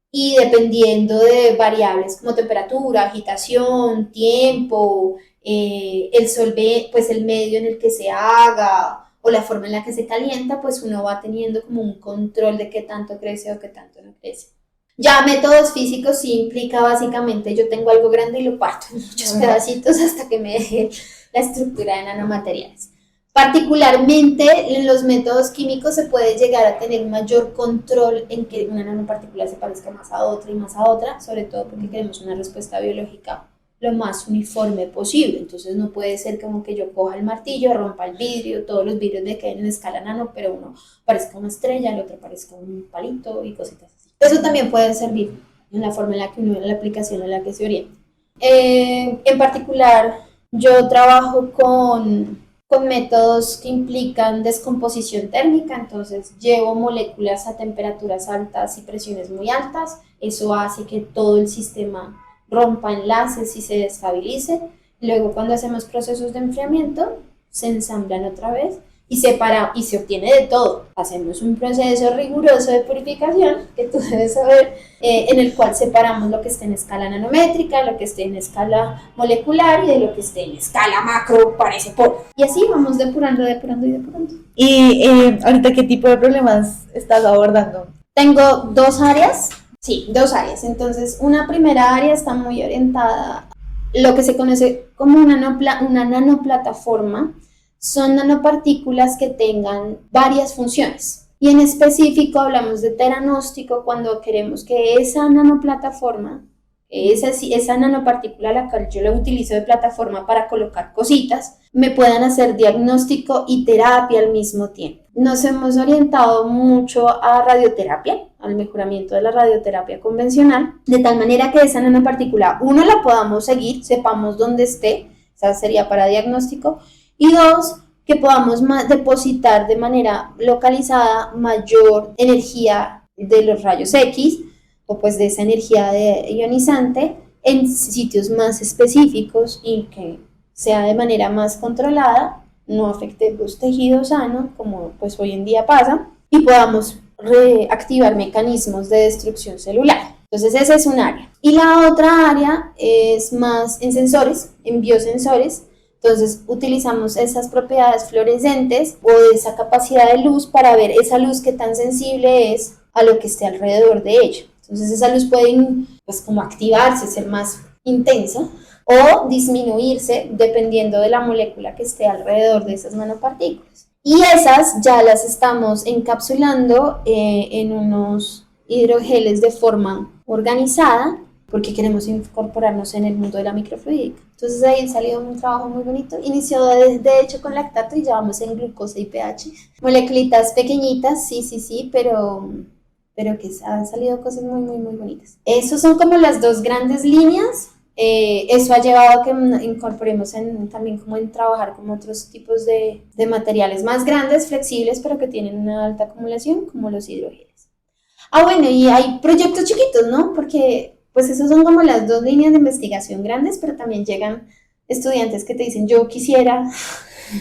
Y dependiendo de variables como temperatura, agitación, tiempo, pues el medio en el que se haga o la forma en la que se calienta, pues uno va teniendo como un control de qué tanto crece o qué tanto no crece. Ya métodos físicos sí implica básicamente yo tengo algo grande y lo parto en muchos pedacitos hasta que me deje la estructura de nanomateriales. Particularmente en los métodos químicos se puede llegar a tener mayor control en que una nanopartícula se parezca más a otra y más a otra, sobre todo porque queremos una respuesta biológica lo más uniforme posible. Entonces no puede ser como que yo coja el martillo, rompa el vidrio, todos los vidrios me queden en escala nano, pero uno parezca una estrella, el otro parezca un palito y cositas así. Eso también puede servir en la forma en la que uno, en la aplicación en la que se orienta. En particular, yo trabajo con métodos que implican descomposición térmica, entonces llevo moléculas a temperaturas altas y presiones muy altas, eso hace que todo el sistema rompa enlaces y se destabilice. Luego cuando hacemos procesos de enfriamiento se ensamblan otra vez y se obtiene de todo. Hacemos un proceso riguroso de purificación, que tú debes saber, en el cual separamos lo que esté en escala nanométrica, lo que esté en escala molecular y de lo que esté en escala macro para ese polvo. Y así vamos depurando. Y ahorita, ¿qué tipo de problemas estás abordando? Tengo dos áreas. Entonces, una primera área está muy orientada a lo que se conoce como una nanoplataforma. Son nanopartículas que tengan varias funciones. Y en específico hablamos de teranóstico cuando queremos que esa nanoplataforma, esa nanopartícula a la cual yo la utilizo de plataforma para colocar cositas, me puedan hacer diagnóstico y terapia al mismo tiempo. Nos hemos orientado mucho a radioterapia, al mejoramiento de la radioterapia convencional, de tal manera que esa nanopartícula, uno, la podamos seguir, sepamos dónde esté, esa sería para diagnóstico, y dos, que podamos depositar de manera localizada mayor energía de los rayos X, o pues de esa energía ionizante, en sitios más específicos y que sea de manera más controlada, no afecte los tejidos sanos, como pues hoy en día pasa, y podamos reactivar mecanismos de destrucción celular. Entonces esa es un área. Y la otra área es más en sensores, en biosensores. Entonces utilizamos esas propiedades fluorescentes o esa capacidad de luz para ver esa luz que tan sensible es a lo que esté alrededor de ello. Entonces esa luz puede pues como activarse, ser más intensa o disminuirse dependiendo de la molécula que esté alrededor de esas nanopartículas. Y esas ya las estamos encapsulando en unos hidrogeles de forma organizada porque queremos incorporarnos en el mundo de la microfluídica. Entonces ahí salió un trabajo muy bonito. Inició de hecho con lactato y ya vamos en glucosa y pH. Moleculitas pequeñitas, sí, pero que han salido cosas muy bonitas. Esas son como las dos grandes líneas. Eso ha llevado a que incorporemos también como en trabajar con otros tipos de materiales más grandes, flexibles, pero que tienen una alta acumulación, como los hidrogeles. Bueno, y hay proyectos chiquitos, ¿no? Porque pues esos son como las dos líneas de investigación grandes, pero también llegan estudiantes que te dicen yo quisiera,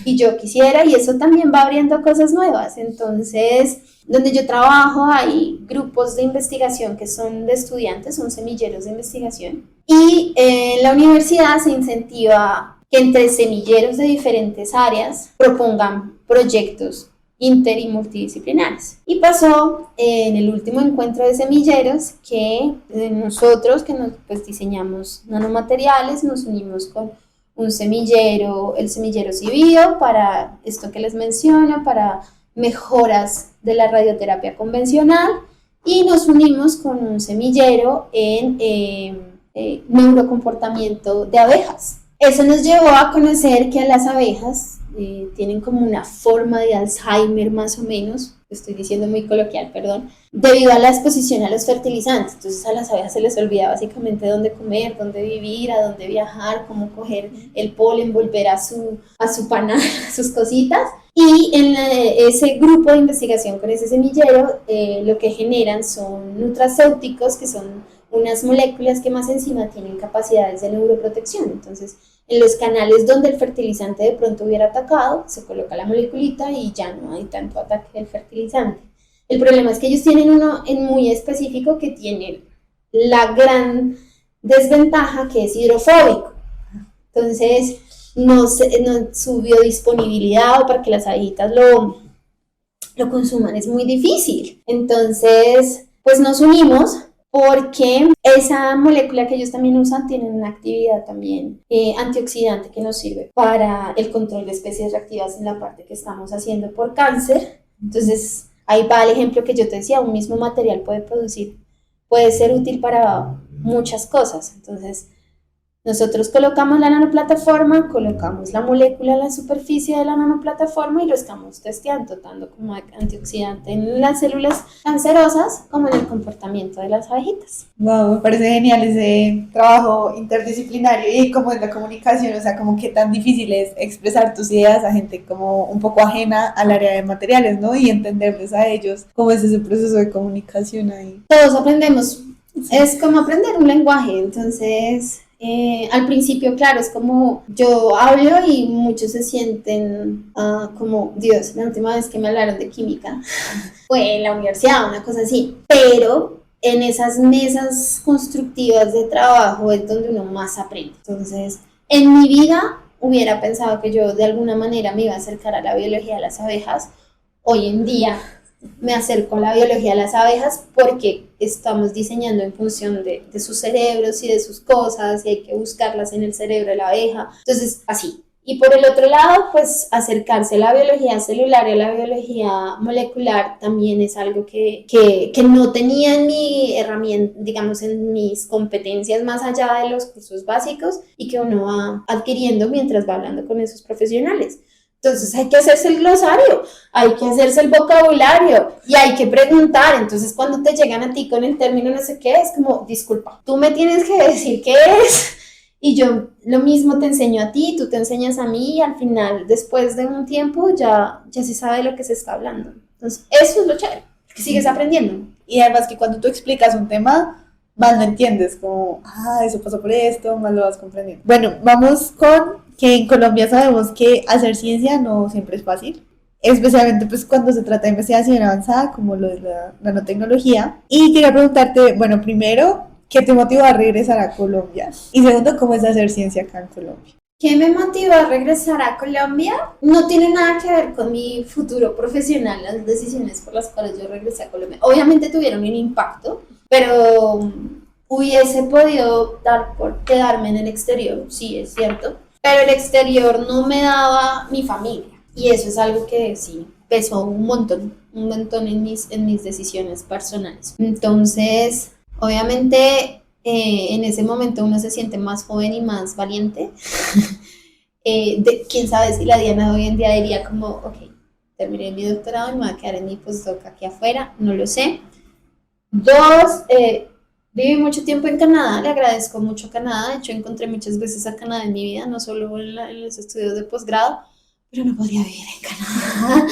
y eso también va abriendo cosas nuevas. Entonces, donde yo trabajo hay grupos de investigación que son de estudiantes, son semilleros de investigación, y en la universidad se incentiva que entre semilleros de diferentes áreas propongan proyectos inter y multidisciplinares. Y pasó en el último encuentro de semilleros que nosotros que pues, diseñamos nanomateriales nos unimos con un semillero, el semillero Cibio, para esto que les menciono, para mejoras de la radioterapia convencional, y nos unimos con un semillero en neurocomportamiento de abejas. Eso nos llevó a conocer que las abejas tienen como una forma de Alzheimer más o menos, estoy diciendo muy coloquial, perdón, debido a la exposición a los fertilizantes. Entonces a las abejas se les olvida básicamente dónde comer, dónde vivir, a dónde viajar, cómo coger el polen, volver a su panal, a sus cositas. Y en ese grupo de investigación con ese semillero, lo que generan son nutracéuticos, que son unas moléculas que más encima tienen capacidades de neuroprotección. Entonces, en los canales donde el fertilizante de pronto hubiera atacado, se coloca la moleculita y ya no hay tanto ataque del fertilizante. El problema es que ellos tienen uno en muy específico que tiene la gran desventaja que es hidrofóbico. Entonces, su biodisponibilidad o para que las abejitas lo consuman es muy difícil. Entonces, pues nos unimos porque esa molécula que ellos también usan tiene una actividad también antioxidante que nos sirve para el control de especies reactivas en la parte que estamos haciendo por cáncer. Entonces, ahí va el ejemplo que yo te decía, un mismo material puede ser útil para muchas cosas. Entonces, nosotros colocamos la nanoplataforma, colocamos la molécula en la superficie de la nanoplataforma y lo estamos testeando, tanto como antioxidante en las células cancerosas como en el comportamiento de las abejitas. Wow, me parece genial ese trabajo interdisciplinario y como en la comunicación, o sea, como que tan difícil es expresar tus ideas a gente como un poco ajena al área de materiales, ¿no? Y entenderles a ellos cómo es ese proceso de comunicación ahí. Todos aprendemos, es como aprender un lenguaje, entonces Al principio, claro, es como yo hablo y muchos se sienten como, Dios, la última vez que me hablaron de química fue en la universidad, una cosa así, pero en esas mesas constructivas de trabajo es donde uno más aprende. Entonces, en mi vida hubiera pensado que yo de alguna manera me iba a acercar a la biología de las abejas. Hoy en día me acerco a la biología de las abejas porque estamos diseñando en función de sus cerebros y de sus cosas y hay que buscarlas en el cerebro de la abeja. Entonces, así. Y por el otro lado, pues acercarse a la biología celular y a la biología molecular también es algo que no tenía en mi herramienta, digamos, en mis competencias más allá de los cursos básicos y que uno va adquiriendo mientras va hablando con esos profesionales. Entonces hay que hacerse el glosario, hay que hacerse el vocabulario y hay que preguntar. Entonces cuando te llegan a ti con el término no sé qué, es como, disculpa, tú me tienes que decir qué es y yo lo mismo te enseño a ti, tú te enseñas a mí y al final, después de un tiempo, ya se sabe de lo que se está hablando. Entonces eso es lo chévere, que sigues aprendiendo. Y además que cuando tú explicas un tema, más lo entiendes, como, eso pasó por esto, más lo vas comprendiendo. Bueno, vamos con que en Colombia sabemos que hacer ciencia no siempre es fácil, especialmente pues cuando se trata de investigación avanzada, como lo de la nanotecnología. Y quería preguntarte, bueno, primero, ¿qué te motivó a regresar a Colombia? Y segundo, ¿cómo es hacer ciencia acá en Colombia? ¿Qué me motivó a regresar a Colombia? No tiene nada que ver con mi futuro profesional, las decisiones por las cuales yo regresé a Colombia. Obviamente tuvieron un impacto, pero hubiese podido dar por quedarme en el exterior, sí, es cierto. Pero el exterior no me daba mi familia. Y eso es algo que sí pesó un montón en mis decisiones personales. Entonces, obviamente, en ese momento uno se siente más joven y más valiente. Quién sabe si la Diana de hoy en día diría como, ok, terminé mi doctorado y me voy a quedar en mi postdoc aquí afuera, no lo sé. Dos, viví mucho tiempo en Canadá, le agradezco mucho a Canadá, de hecho encontré muchas veces a Canadá en mi vida, no solo en los estudios de posgrado, pero no podría vivir en Canadá.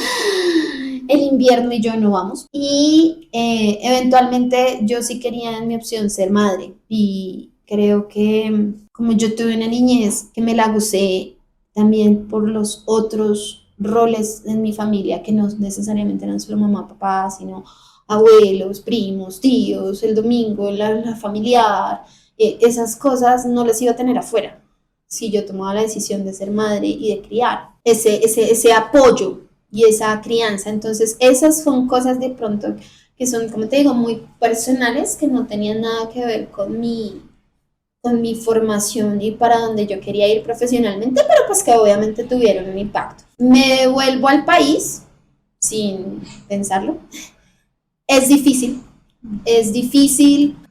El invierno y yo no vamos. Y eventualmente yo sí quería en mi opción ser madre y creo que como yo tuve una niñez que me la gocé también por los otros roles en mi familia que no necesariamente eran solo mamá, papá, sino abuelos, primos, tíos, el domingo, la familiar, esas cosas no las iba a tener afuera si yo tomaba la decisión de ser madre y de criar ese apoyo y esa crianza. Entonces esas son cosas de pronto que son, como te digo, muy personales, que no tenían nada que ver con mi formación y para donde yo quería ir profesionalmente, pero pues que obviamente tuvieron un impacto. Me devuelvo al país sin pensarlo. Es difícil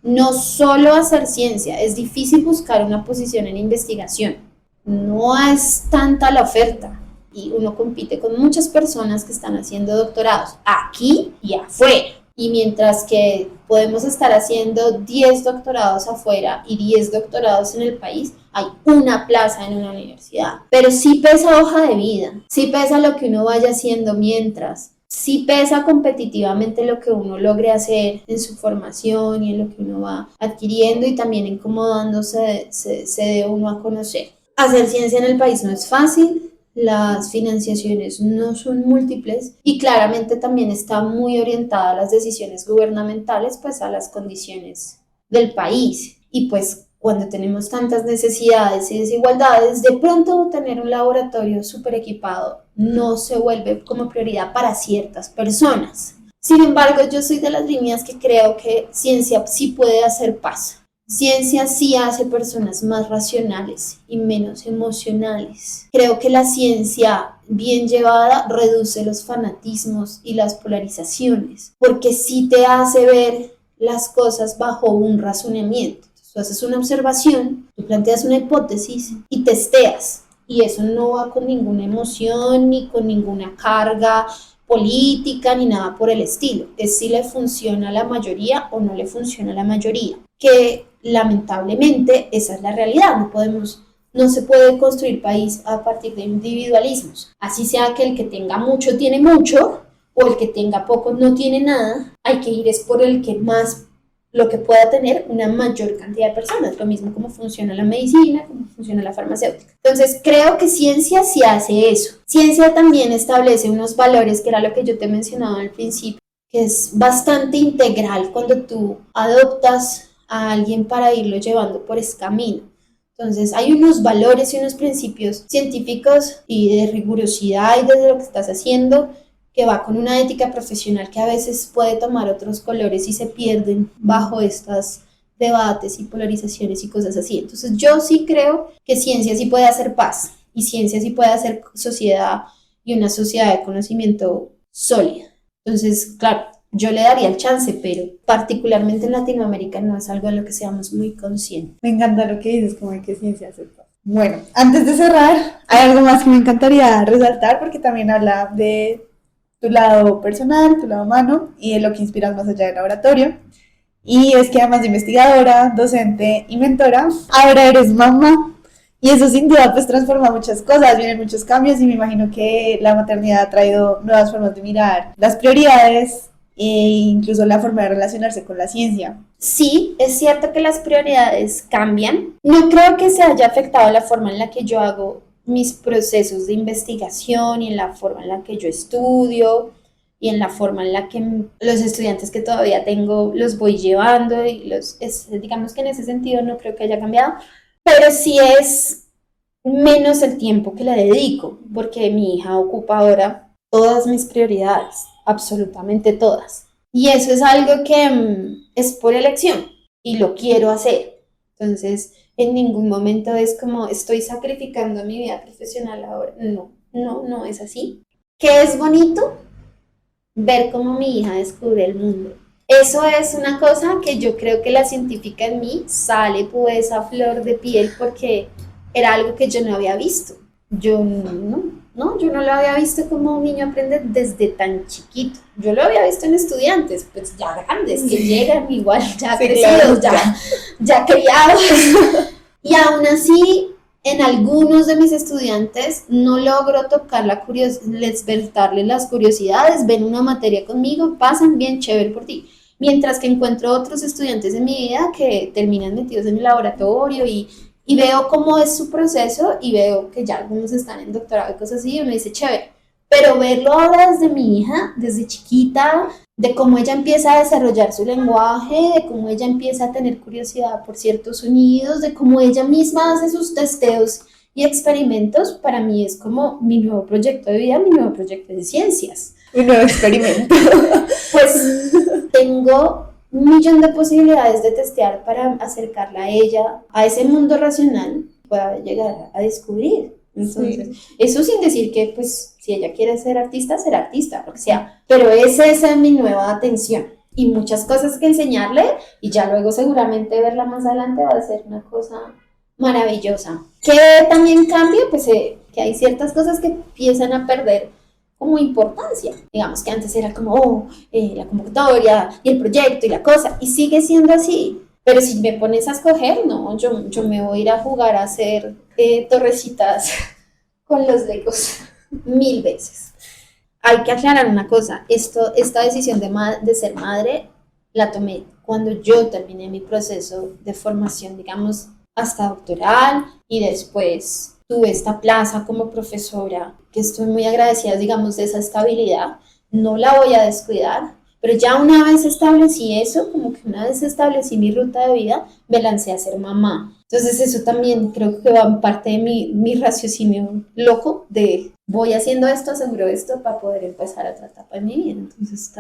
no solo hacer ciencia, es difícil buscar una posición en investigación. No es tanta la oferta y uno compite con muchas personas que están haciendo doctorados aquí y afuera. Y mientras que podemos estar haciendo 10 doctorados afuera y 10 doctorados en el país, hay una plaza en una universidad. Pero sí pesa hoja de vida, sí pesa lo que uno vaya haciendo mientras. Sí pesa competitivamente lo que uno logre hacer en su formación y en lo que uno va adquiriendo y también en cómo dándose se dé uno a conocer. Hacer ciencia en el país no es fácil, las financiaciones no son múltiples y claramente también está muy orientada a las decisiones gubernamentales, pues a las condiciones del país. Y pues cuando tenemos tantas necesidades y desigualdades, de pronto tener un laboratorio súper equipado no se vuelve como prioridad para ciertas personas. Sin embargo, yo soy de las líneas que creo que ciencia sí puede hacer paz. Ciencia sí hace personas más racionales y menos emocionales. Creo que la ciencia bien llevada reduce los fanatismos y las polarizaciones, porque sí te hace ver las cosas bajo un razonamiento. Tú haces una observación, tú planteas una hipótesis y testeas. Y eso no va con ninguna emoción ni con ninguna carga política ni nada por el estilo. Es si le funciona a la mayoría o no le funciona a la mayoría. Que lamentablemente esa es la realidad. No se puede construir país a partir de individualismos. Así sea que el que tenga mucho tiene mucho o el que tenga poco no tiene nada. Hay que ir es por el que más lo que pueda tener una mayor cantidad de personas, lo mismo como funciona la medicina, como funciona la farmacéutica. Entonces creo que ciencia sí hace eso. Ciencia también establece unos valores, que era lo que yo te mencionaba al principio, que es bastante integral cuando tú adoptas a alguien para irlo llevando por ese camino. Entonces hay unos valores y unos principios científicos y de rigurosidad y de lo que estás haciendo, que va con una ética profesional que a veces puede tomar otros colores y se pierden bajo estos debates y polarizaciones y cosas así. Entonces yo sí creo que ciencia sí puede hacer paz y ciencia sí puede hacer sociedad y una sociedad de conocimiento sólida. Entonces, claro, yo le daría el chance, pero particularmente en Latinoamérica no es algo en lo que seamos muy conscientes. Me encanta lo que dices, como de que ciencia hace todo. Bueno, antes de cerrar, hay algo más que me encantaría resaltar porque también habla de tu lado personal, tu lado humano y de lo que inspiras más allá del laboratorio. Y es que además de investigadora, docente y mentora, ahora eres mamá. Y eso sin duda pues transforma muchas cosas, vienen muchos cambios y me imagino que la maternidad ha traído nuevas formas de mirar las prioridades e incluso la forma de relacionarse con la ciencia. Sí, es cierto que las prioridades cambian. No creo que se haya afectado la forma en la que yo hago mis procesos de investigación y en la forma en la que yo estudio y en la forma en la que los estudiantes que todavía tengo los voy llevando y digamos que en ese sentido no creo que haya cambiado, pero sí es menos el tiempo que le dedico, porque mi hija ocupa ahora todas mis prioridades, absolutamente todas. Y eso es algo que es por elección y lo quiero hacer. Entonces, en ningún momento es como estoy sacrificando mi vida profesional ahora. No, no, no es así. ¿Qué es bonito? Ver cómo mi hija descubre el mundo. Eso es una cosa que yo creo que la científica en mí sale pues a flor de piel porque era algo que yo no había visto. Yo yo no lo había visto como un niño aprende desde tan chiquito. Yo lo había visto en estudiantes, pues ya grandes, que llegan igual, ya sí, crecidos, claro, ya criados. Y aún así, en algunos de mis estudiantes no logro tocar despertarles las curiosidades, ven una materia conmigo, pasan bien chévere por ti. Mientras que encuentro otros estudiantes en mi vida que terminan metidos en el laboratorio y veo cómo es su proceso y veo que ya algunos están en doctorado y cosas así y uno dice, chévere, pero verlo ahora desde mi hija, desde chiquita, de cómo ella empieza a desarrollar su lenguaje, de cómo ella empieza a tener curiosidad por ciertos sonidos, de cómo ella misma hace sus testeos y experimentos, para mí es como mi nuevo proyecto de vida, mi nuevo proyecto de ciencias. Un nuevo experimento. Pues tengo un millón de posibilidades de testear para acercarla a ella, a ese mundo racional, pueda llegar a descubrir. Entonces, sí. Eso sin decir que, pues, si ella quiere ser artista, será artista, lo que sea. Pero esa es mi nueva atención. Y muchas cosas que enseñarle, y ya luego seguramente verla más adelante va a ser una cosa maravillosa. ¿Qué también cambia? Pues que hay ciertas cosas que empiezan a perder como importancia. Digamos que antes era como, la convocatoria y el proyecto y la cosa, y sigue siendo así. Pero si me pones a escoger, no, yo me voy a ir a jugar a hacer torrecitas con los Legos 1000 veces. Hay que aclarar una cosa, esta decisión de ser madre la tomé cuando yo terminé mi proceso de formación, digamos, hasta doctoral, y después tuve esta plaza como profesora, que estoy muy agradecida, digamos, de esa estabilidad, no la voy a descuidar, pero ya una vez establecí eso, como que una vez establecí mi ruta de vida, me lancé a ser mamá. Entonces eso también creo que va en parte de mi raciocinio loco de voy haciendo esto, aseguro esto para poder empezar otra etapa de mi vida. Entonces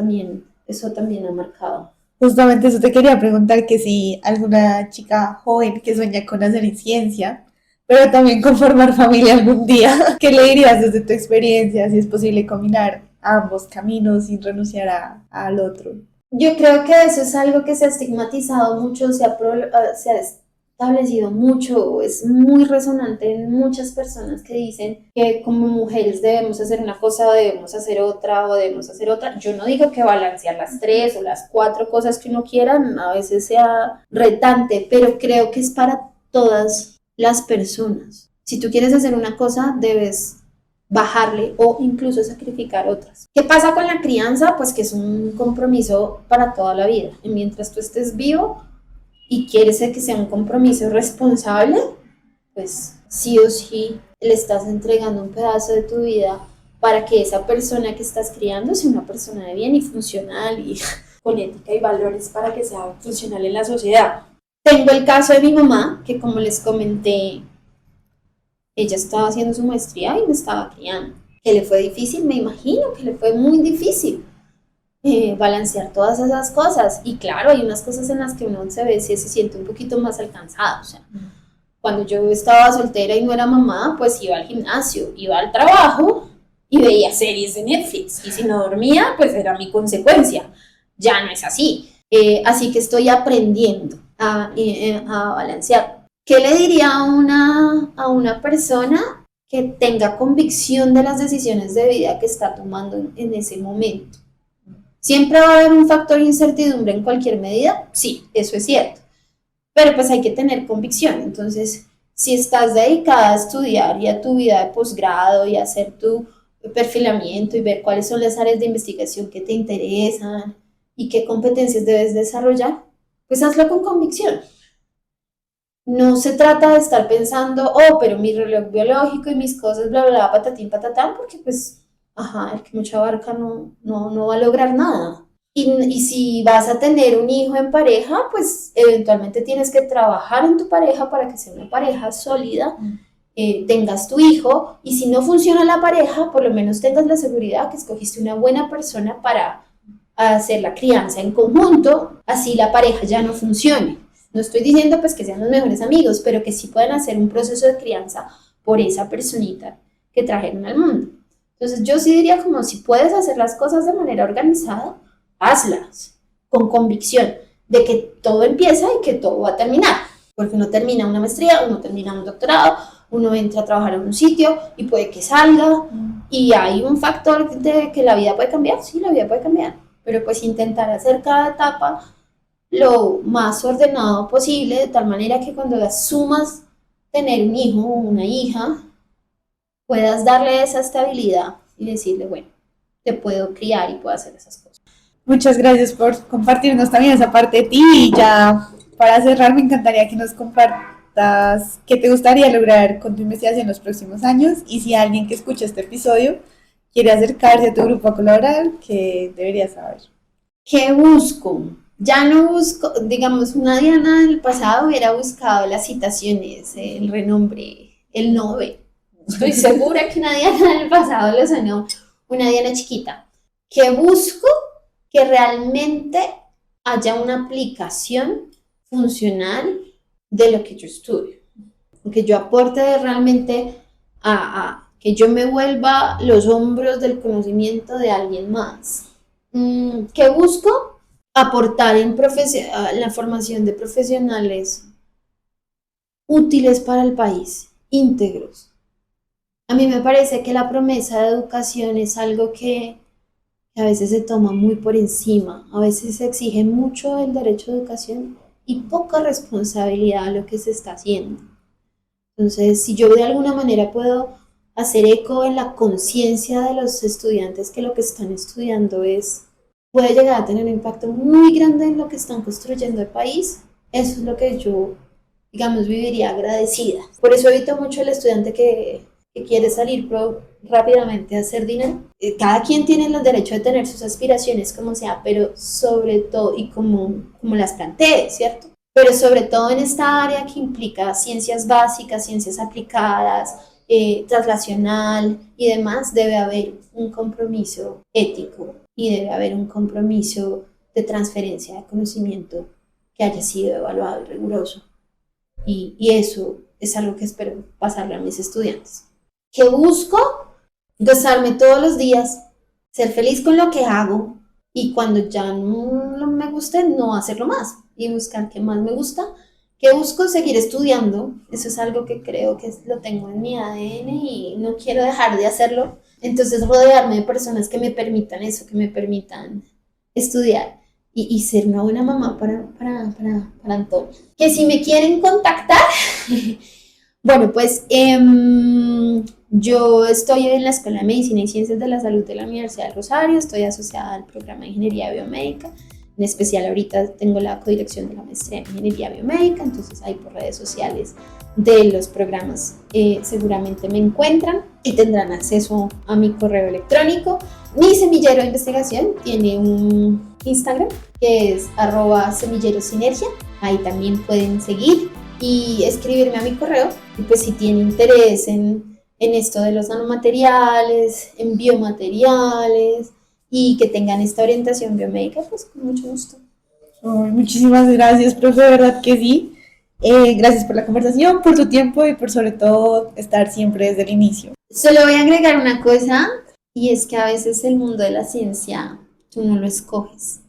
eso también ha marcado. Justamente eso te quería preguntar, que si alguna chica joven que sueña con hacer ciencia, pero también con formar familia algún día, ¿qué le dirías desde tu experiencia si es posible combinar ambos caminos sin renunciar al otro? Yo creo que eso es algo que se ha estigmatizado mucho, se ha establecido mucho, es muy resonante en muchas personas que dicen que como mujeres debemos hacer una cosa o debemos hacer otra o debemos hacer otra. Yo no digo que balancear las 3 o las 4 cosas que uno quiera a veces sea retante, pero creo que es para todas las personas. Si tú quieres hacer una cosa, debes bajarle o incluso sacrificar otras. ¿Qué pasa con la crianza? Pues que es un compromiso para toda la vida. Y mientras tú estés vivo y quieres que sea un compromiso responsable, pues sí o sí le estás entregando un pedazo de tu vida para que esa persona que estás criando sea una persona de bien y funcional y con ética y valores para que sea funcional en la sociedad. Tengo el caso de mi mamá, que como les comenté, ella estaba haciendo su maestría y me estaba criando. Que le fue difícil, me imagino que le fue muy difícil balancear todas esas cosas. Y claro, hay unas cosas en las que uno se siente un poquito más alcanzado. O sea, cuando yo estaba soltera y no era mamá, pues iba al gimnasio, iba al trabajo y veía series de Netflix. Y si no dormía, pues era mi consecuencia. Ya no es así. Así que estoy aprendiendo a balancear. ¿Qué le diría a una persona que tenga convicción de las decisiones de vida que está tomando en ese momento? ¿Siempre va a haber un factor de incertidumbre en cualquier medida? Sí, eso es cierto. Pero pues hay que tener convicción. Entonces, si estás dedicada a estudiar y a tu vida de posgrado y a hacer tu perfilamiento y ver cuáles son las áreas de investigación que te interesan y qué competencias debes desarrollar, pues hazlo con convicción. No se trata de estar pensando, oh, pero mi reloj biológico y mis cosas, bla, bla, bla, patatín, patatán, porque pues, ajá, el que mucha abarca no va a lograr nada. Y si vas a tener un hijo en pareja, pues eventualmente tienes que trabajar en tu pareja para que sea una pareja sólida, tengas tu hijo, y si no funciona la pareja, por lo menos tengas la seguridad que escogiste una buena persona para hacer la crianza en conjunto, así la pareja ya no funcione. No estoy diciendo pues que sean los mejores amigos, pero que sí puedan hacer un proceso de crianza por esa personita que trajeron al mundo. Entonces yo sí diría como si puedes hacer las cosas de manera organizada, hazlas con convicción de que todo empieza y que todo va a terminar. Porque uno termina una maestría, uno termina un doctorado, uno entra a trabajar en un sitio y puede que salga. Y hay un factor de que la vida puede cambiar, sí, la vida puede cambiar. Pero pues intentar hacer cada etapa lo más ordenado posible, de tal manera que cuando asumas tener un hijo o una hija, puedas darle esa estabilidad y decirle, bueno, te puedo criar y puedo hacer esas cosas. Muchas gracias por compartirnos también esa parte de ti. Y ya para cerrar, me encantaría que nos compartas qué te gustaría lograr con tu investigación en los próximos años, y si alguien que escucha este episodio quiere acercarse a tu grupo a colaborar, ¿qué debería saber? ¿Qué busco? Ya no busco, digamos, una Diana del pasado hubiera buscado las citaciones, el renombre, el Nobel. Estoy segura que una Diana del pasado lo sonó, una Diana chiquita. ¿Qué busco? Que realmente haya una aplicación funcional de lo que yo estudio. Que yo aporte realmente a que yo me vuelva los hombros del conocimiento de alguien más. ¿Qué busco? Aportar en la formación de profesionales útiles para el país, íntegros. A mí me parece que la promesa de educación es algo que a veces se toma muy por encima, a veces se exige mucho el derecho a educación y poca responsabilidad a lo que se está haciendo. Entonces, si yo de alguna manera puedo hacer eco en la conciencia de los estudiantes que lo que están estudiando puede llegar a tener un impacto muy grande en lo que están construyendo el país, eso es lo que yo, digamos, viviría agradecida. Por eso evito mucho el estudiante que quiere salir rápidamente a hacer dinero. Cada quien tiene el derecho de tener sus aspiraciones como sea, pero sobre todo, y como las planteé, ¿cierto? Pero sobre todo en esta área que implica ciencias básicas, ciencias aplicadas, traslacional y demás, debe haber un compromiso ético y debe haber un compromiso de transferencia de conocimiento que haya sido evaluado y riguroso. Y eso es algo que espero pasarle a mis estudiantes. ¿Qué busco? Gozarme todos los días, ser feliz con lo que hago y cuando ya no me guste, no hacerlo más y buscar qué más me gusta. ¿Qué busco? Seguir estudiando. Eso es algo que creo que lo tengo en mi ADN y no quiero dejar de hacerlo. Entonces rodearme de personas que me permitan eso, que me permitan estudiar y ser una buena mamá para Antonio. Que si me quieren contactar, bueno, pues Yo estoy en la Escuela de Medicina y Ciencias de la Salud de la Universidad del Rosario, estoy asociada al programa de Ingeniería Biomédica, en especial ahorita tengo la codirección de la maestría en Ingeniería Biomédica, entonces ahí por redes sociales de los programas seguramente me encuentran y tendrán acceso a mi correo electrónico. Mi semillero de investigación tiene un Instagram que es @semillerosinergia, ahí también pueden seguir y escribirme a mi correo, y pues si tienen interés en esto de los nanomateriales, en biomateriales y que tengan esta orientación biomédica, pues con mucho gusto. Ay, muchísimas gracias, profe, de verdad que sí. Gracias por la conversación, por tu tiempo y por sobre todo estar siempre desde el inicio. Solo voy a agregar una cosa, y es que a veces el mundo de la ciencia tú no lo escoges,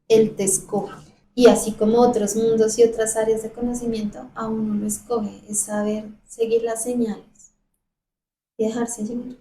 él te escoge. Y así como otros mundos y otras áreas de conocimiento, a uno lo escoge, es saber seguir las señales y dejarse llevar.